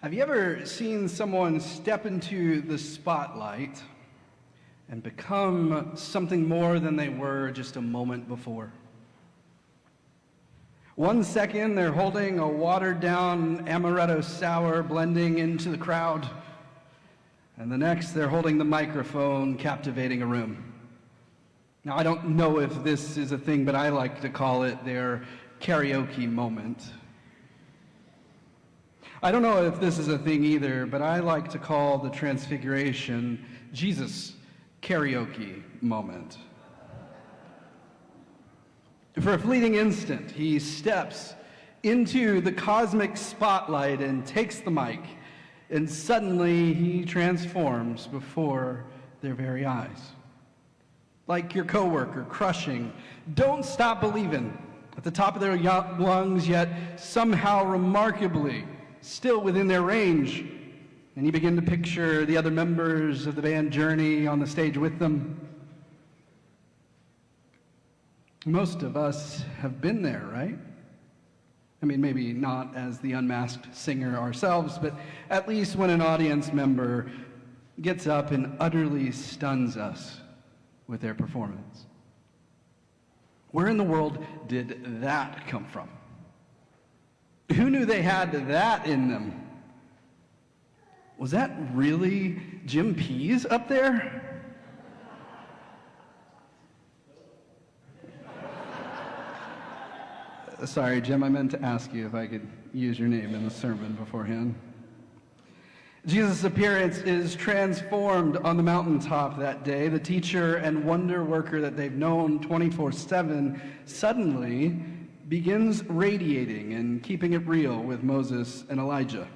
Have you ever seen someone step into the spotlight and become something more than they were just a moment before? 1 second, they're holding a watered-down amaretto sour blending into the crowd, and the next, they're holding the microphone, captivating a room. Now, I don't know if this is a thing, but I like to call it their karaoke moment. I don't know if this is a thing either, but I like to call the Transfiguration Jesus' karaoke moment. For a fleeting instant, he steps into the cosmic spotlight and takes the mic, and suddenly he transforms before their very eyes. Like your coworker crushing, "Don't Stop Believin'" at the top of their lungs, yet somehow remarkably still within their range, and you begin to picture the other members of the band Journey on the stage with them. Most of us have been there, right? I mean, maybe not as the unmasked singer ourselves, but at least when an audience member gets up and utterly stuns us with their performance. Where in the world did that come from? Who knew they had that in them? Was that really Jim Pease up there? Sorry, Jim, I meant to ask you if I could use your name in the sermon beforehand. Jesus' appearance is transformed on the mountaintop that day. The teacher and wonder worker that they've known 24/7 suddenly begins radiating and keeping it real with Moses and Elijah.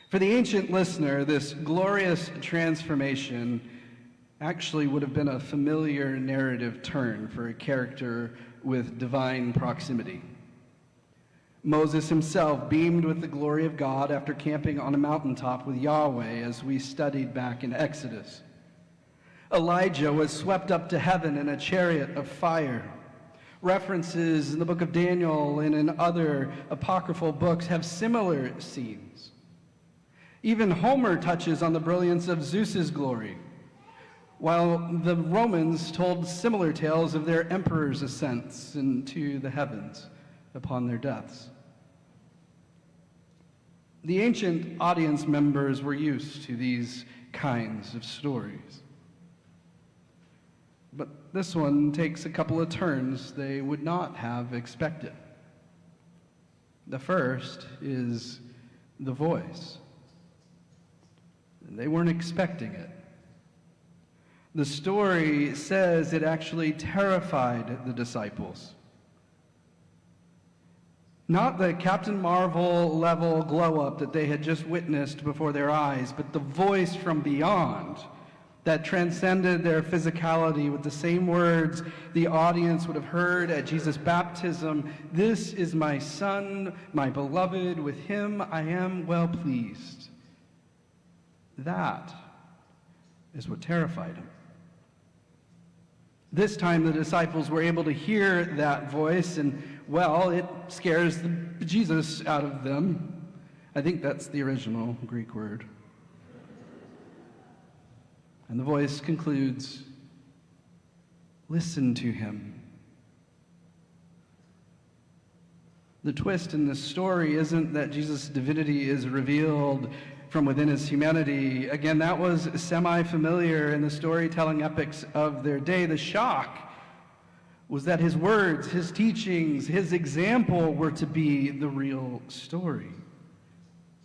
For the ancient listener, this glorious transformation actually would have been a familiar narrative turn for a character with divine proximity. Moses himself beamed with the glory of God after camping on a mountaintop with Yahweh, as we studied back in Exodus. Elijah was swept up to heaven in a chariot of fire. References in the book of Daniel and in other apocryphal books have similar scenes. Even Homer touches on the brilliance of Zeus's glory, while the Romans told similar tales of their emperors' ascents into the heavens upon their deaths. The ancient audience members were used to these kinds of stories. But this one takes a couple of turns they would not have expected. The first is the voice. They weren't expecting it. The story says it actually terrified the disciples. Not the Captain Marvel level glow-up that they had just witnessed before their eyes, but the voice from beyond that transcended their physicality with the same words the audience would have heard at Jesus' baptism. "This is my Son, my beloved, with him I am well pleased." That is what terrified him. This time the disciples were able to hear that voice, and, well, it scares the bejesus out of them. I think that's the original Greek word. And the voice concludes, "Listen to him." The twist in this story isn't that Jesus' divinity is revealed from within his humanity. Again, that was semi-familiar in the storytelling epics of their day. The shock was that his words, his teachings, his example were to be the real story,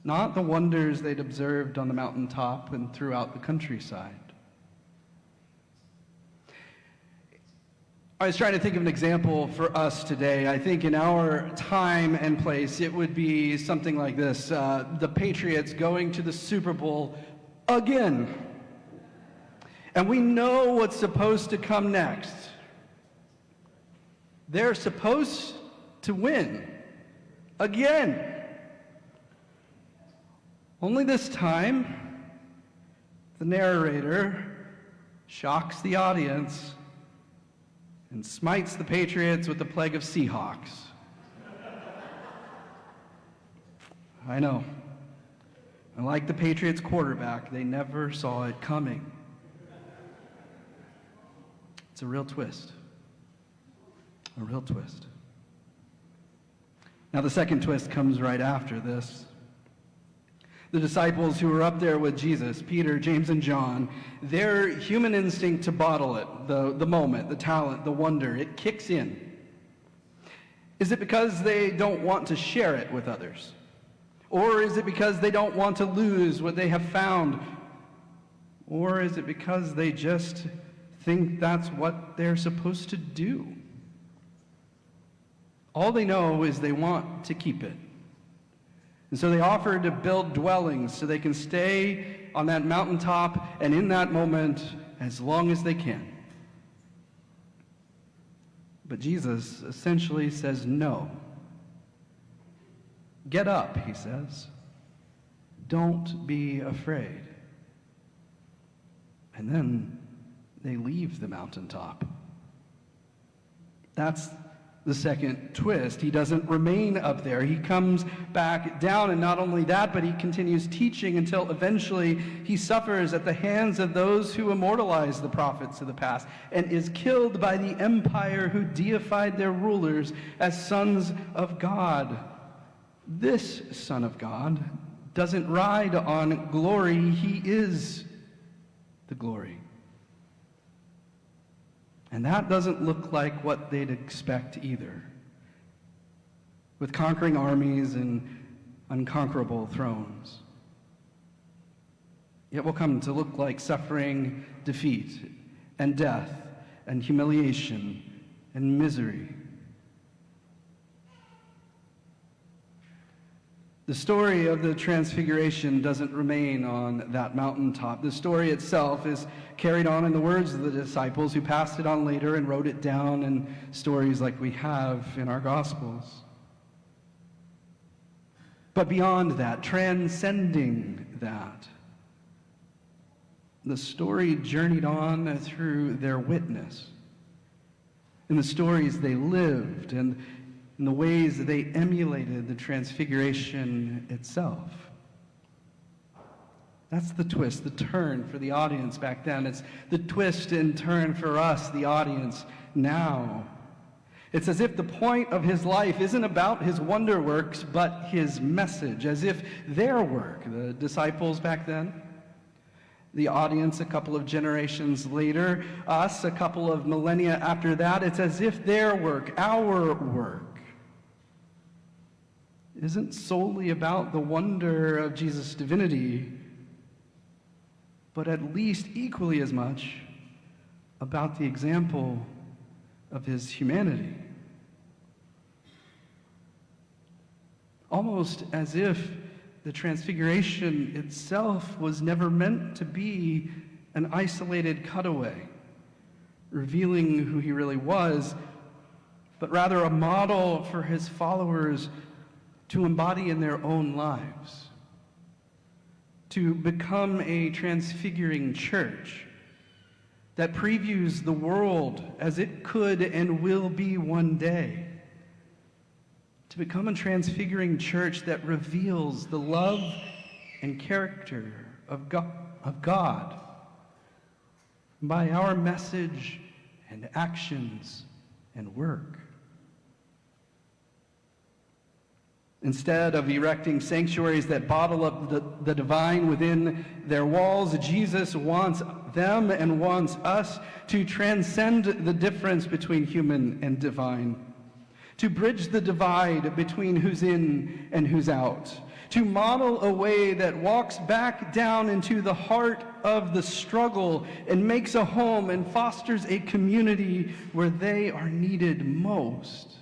not the wonders they'd observed on the mountaintop and throughout the countryside. I was trying to think of an example for us today. I think in our time and place, it would be something like this. The Patriots going to the Super Bowl again. And we know what's supposed to come next. They're supposed to win again. Only this time, the narrator shocks the audience and smites the Patriots with the plague of Seahawks. I know, And like the Patriots quarterback, they never saw it coming. It's a real twist. A real twist. Now, the second twist comes right after this. The disciples who were up there with Jesus, Peter, James, and John, their human instinct to bottle it, the moment, the talent, the wonder, it kicks in. Is it because they don't want to share it with others? Or is it because they don't want to lose what they have found? Or is it because they just think that's what they're supposed to do? All they know is they want to keep it. And so they offer to build dwellings so they can stay on that mountaintop and in that moment as long as they can. But Jesus essentially says no. Get up, he says. Don't be afraid. And then they leave the mountaintop. That's the second twist. He doesn't remain up there. He comes back down, and not only that, but he continues teaching until eventually he suffers at the hands of those who immortalized the prophets of the past and is killed by the empire who deified their rulers as sons of God. This Son of God doesn't ride on glory. He is the glory. And that doesn't look like what they'd expect either, with conquering armies and unconquerable thrones. It will come to look like suffering, defeat, and death, and humiliation, and misery. The story of the Transfiguration doesn't remain on that mountaintop. The story itself is carried on in the words of the disciples who passed it on later and wrote it down in stories like we have in our Gospels. But beyond that, transcending that, the story journeyed on through their witness, in the stories they lived, and in the ways that they emulated the Transfiguration itself. That's the twist, the turn for the audience back then. It's the twist and turn for us, the audience, now. It's as if the point of his life isn't about his wonder works, but his message, as if their work, the disciples back then, the audience a couple of generations later, us a couple of millennia after that, it's as if their work, our work, isn't solely about the wonder of Jesus' divinity, but at least equally as much about the example of his humanity. Almost as if the Transfiguration itself was never meant to be an isolated cutaway, revealing who he really was, but rather a model for his followers to embody in their own lives, to become a transfiguring church that previews the world as it could and will be one day, to become a transfiguring church that reveals the love and character of God by our message and actions and work. Instead of erecting sanctuaries that bottle up the divine within their walls, Jesus wants them and wants us to transcend the difference between human and divine, to bridge the divide between who's in and who's out, to model a way that walks back down into the heart of the struggle and makes a home and fosters a community where they are needed most.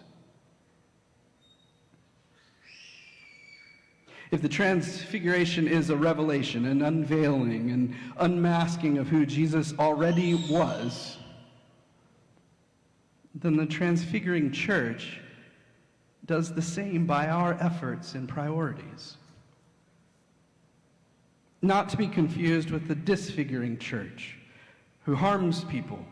If the Transfiguration is a revelation, an unveiling, an unmasking of who Jesus already was, then the Transfiguring Church does the same by our efforts and priorities. Not to be confused with the Disfiguring Church, who harms people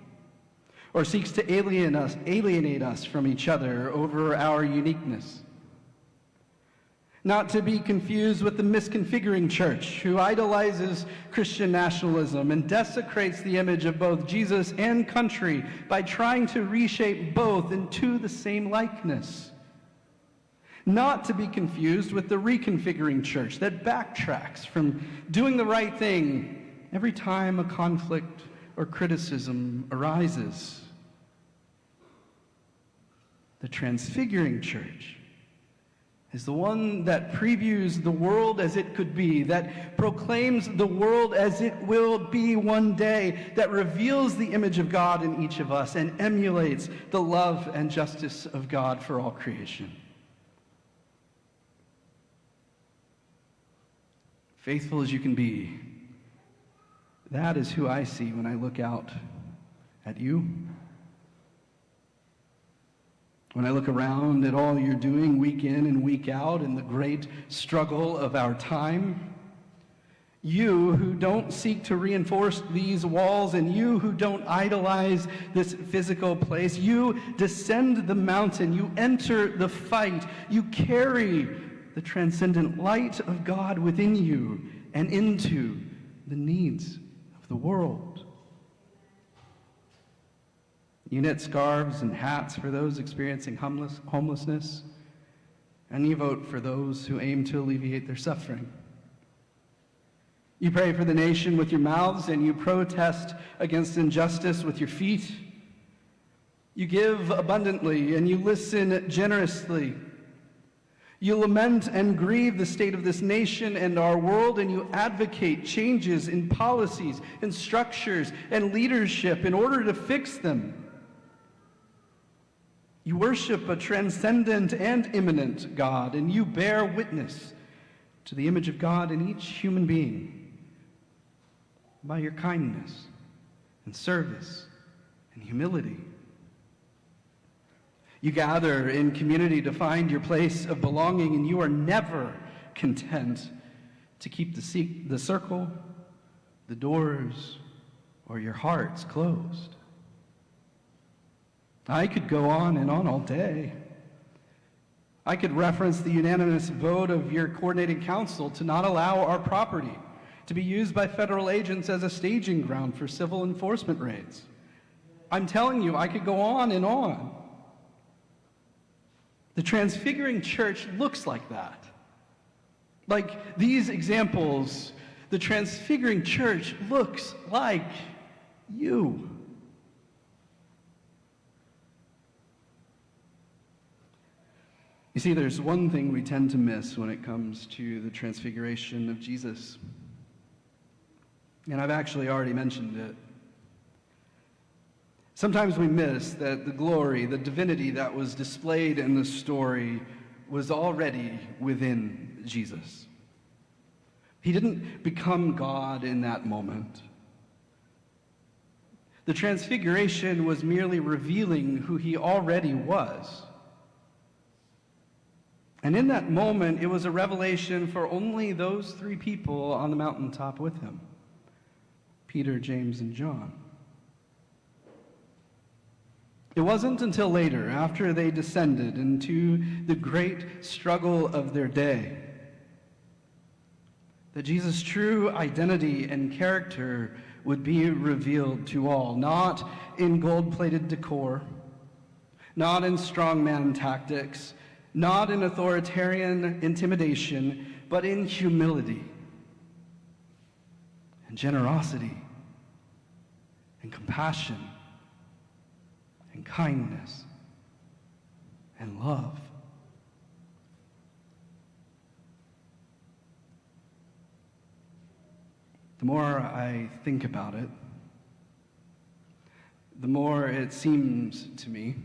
or seeks to alienate us from each other over our uniqueness. not to be confused with the misconfiguring church who idolizes Christian nationalism and desecrates the image of both Jesus and country by trying to reshape both into the same likeness. Not to be confused with the reconfiguring church that backtracks from doing the right thing every time a conflict or criticism arises. The transfiguring church is the one that previews the world as it could be, that proclaims the world as it will be one day, that reveals the image of God in each of us and emulates the love and justice of God for all creation. Faithful as you can be, that is who I see when I look out at you. When I look around at all you're doing week in and week out in the great struggle of our time, you who don't seek to reinforce these walls and you who don't idolize this physical place, you descend the mountain, you enter the fight, you carry the transcendent light of God within you and into the needs of the world. You knit scarves and hats for those experiencing homelessness, and you vote for those who aim to alleviate their suffering. You pray for the nation with your mouths, and you protest against injustice with your feet. You give abundantly, and you listen generously. You lament and grieve the state of this nation and our world, and you advocate changes in policies and structures and leadership in order to fix them. You worship a transcendent and immanent God, and you bear witness to the image of God in each human being by your kindness and service and humility. You gather in community to find your place of belonging, and you are never content to keep the circle, the doors, or your hearts closed. I could go on and on all day. I could reference the unanimous vote of your coordinating council to not allow our property to be used by federal agents as a staging ground for civil enforcement raids. I'm telling you, I could go on and on. The transfiguring church looks like that. Like these examples, the transfiguring church looks like you. You see, there's one thing we tend to miss when it comes to the transfiguration of Jesus. And I've actually already mentioned it. Sometimes we miss that the glory, the divinity that was displayed in the story was already within Jesus. He didn't become God in that moment. The transfiguration was merely revealing who he already was. And in that moment, it was a revelation for only those three people on the mountaintop with him: Peter, James, and John. It wasn't until later, after they descended into the great struggle of their day, that Jesus' true identity and character would be revealed to all, not in gold-plated decor, not in strongman tactics, not in authoritarian intimidation, but in humility and generosity and compassion and kindness and love. The more I think about it, the more it seems to me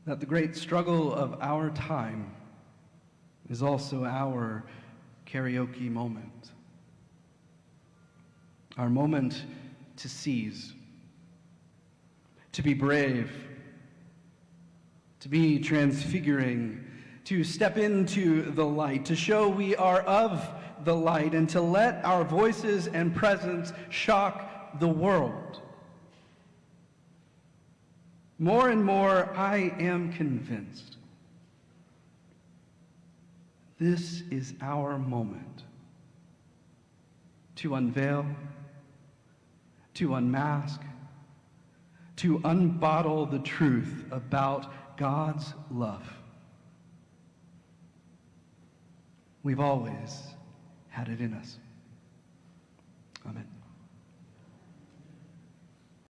that the great struggle of our time is also our karaoke moment. Our moment to seize, to be brave, to be transfiguring, to step into the light, to show we are of the light, and to let our voices and presence shock the world. More and more, I am convinced This is our moment to unveil, to unmask, to unbottle the truth about God's love. We've always had it in us. Amen.